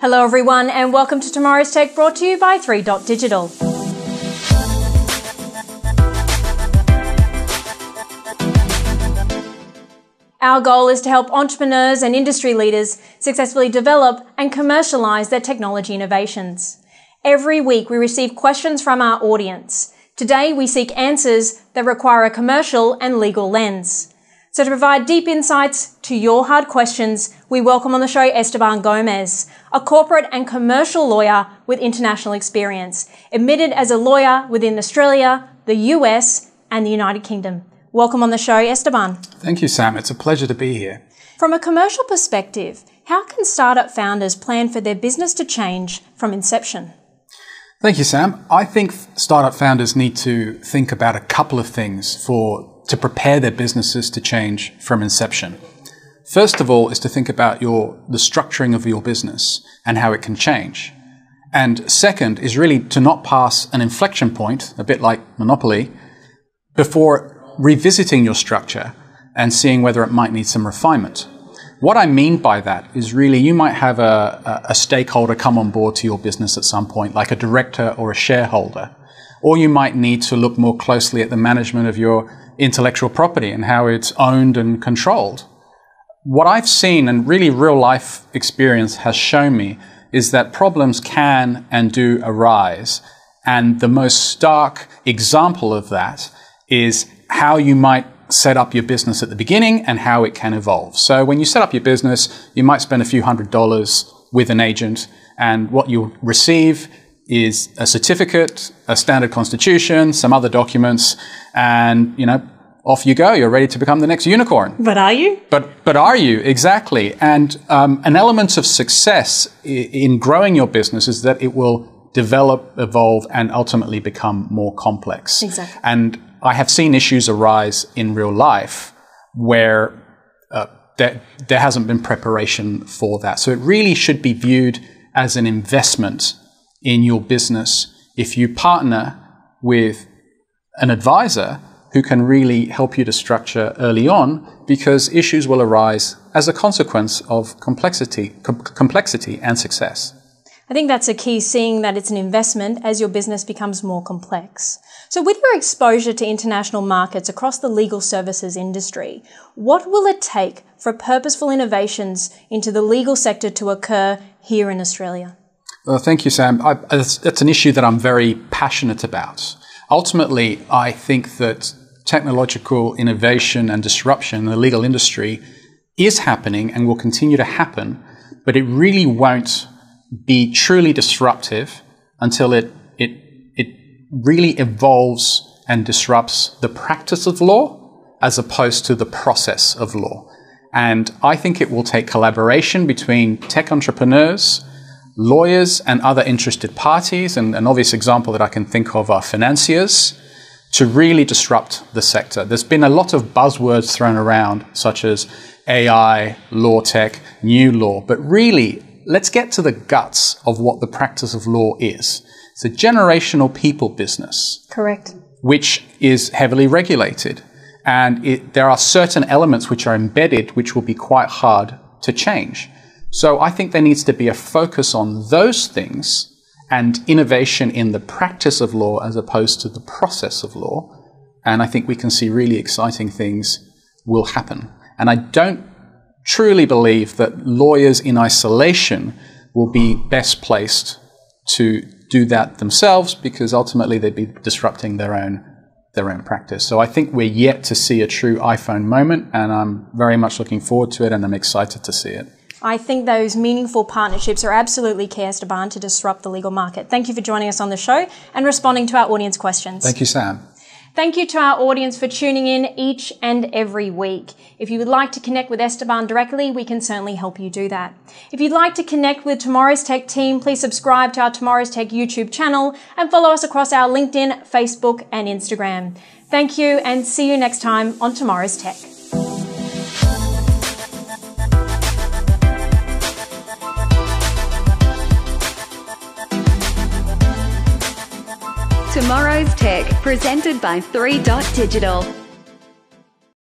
Hello everyone and welcome to Tomorrow's Tech, brought to you by 3.digital. Our goal is to help entrepreneurs and industry leaders successfully develop and commercialise their technology innovations. Every week we receive questions from our audience. Today we seek answers that require a commercial and legal lens. So to provide deep insights to your hard questions, we welcome on the show Esteban Gomez, a corporate and commercial lawyer with international experience, admitted as a lawyer within Australia, the US and the United Kingdom. Welcome on the show, Esteban. Thank you, Sam. It's a pleasure to be here. From a commercial perspective, how can startup founders plan for their business to change from inception? Thank you, Sam. I think startup founders need to think about a couple of things to prepare their businesses to change from inception. First of all is to think about the structuring of your business and how it can change. And second is really to not pass an inflection point, a bit like Monopoly, before revisiting your structure and seeing whether it might need some refinement. What I mean by that is really you might have a stakeholder come on board to your business at some point, like a director or a shareholder. Or you might need to look more closely at the management of your intellectual property and how it's owned and controlled. What I've seen, and really real life experience has shown me, is that problems can and do arise. And the most stark example of that is how you might set up your business at the beginning and how it can evolve. So when you set up your business, you might spend a few $100s with an agent, and what you'll receive is a certificate, a standard constitution, some other documents, and, off you go. You're ready to become the next unicorn. But are you? But are you? Exactly. And an element of success in growing your business is that it will develop, evolve, and ultimately become more complex. Exactly. And I have seen issues arise in real life where there hasn't been preparation for that. So it really should be viewed as an investment in your business if you partner with an advisor who can really help you to structure early on, because issues will arise as a consequence of complexity and success. I think that's a key, seeing that it's an investment as your business becomes more complex. So with your exposure to international markets across the legal services industry, what will it take for purposeful innovations into the legal sector to occur here in Australia? Well, thank you, Sam. That's an issue that I'm very passionate about. Ultimately, I think that technological innovation and disruption in the legal industry is happening and will continue to happen, but it really won't be truly disruptive until it really evolves and disrupts the practice of law as opposed to the process of law. And I think it will take collaboration between tech entrepreneurs, lawyers, and other interested parties, and an obvious example that I can think of are financiers, to really disrupt the sector. There's been a lot of buzzwords thrown around, such as AI, law tech, new law, but really, let's get to the guts of what the practice of law is. It's a generational people business. Correct. Which is heavily regulated. And there are certain elements which are embedded which will be quite hard to change. So I think there needs to be a focus on those things and innovation in the practice of law as opposed to the process of law. And I think we can see really exciting things will happen. And I don't truly believe that lawyers in isolation will be best placed to do that themselves, because ultimately they'd be disrupting their own practice. So I think we're yet to see a true iPhone moment, and I'm very much looking forward to it, and I'm excited to see it. I think those meaningful partnerships are absolutely key, Esteban, to disrupt the legal market. Thank you for joining us on the show and responding to our audience questions. Thank you, Sam. Thank you to our audience for tuning in each and every week. If you would like to connect with Esteban directly, we can certainly help you do that. If you'd like to connect with Tomorrow's Tech team, please subscribe to our Tomorrow's Tech YouTube channel and follow us across our LinkedIn, Facebook and Instagram. Thank you, and see you next time on Tomorrow's Tech. Tomorrow's Tech, presented by 3.digital.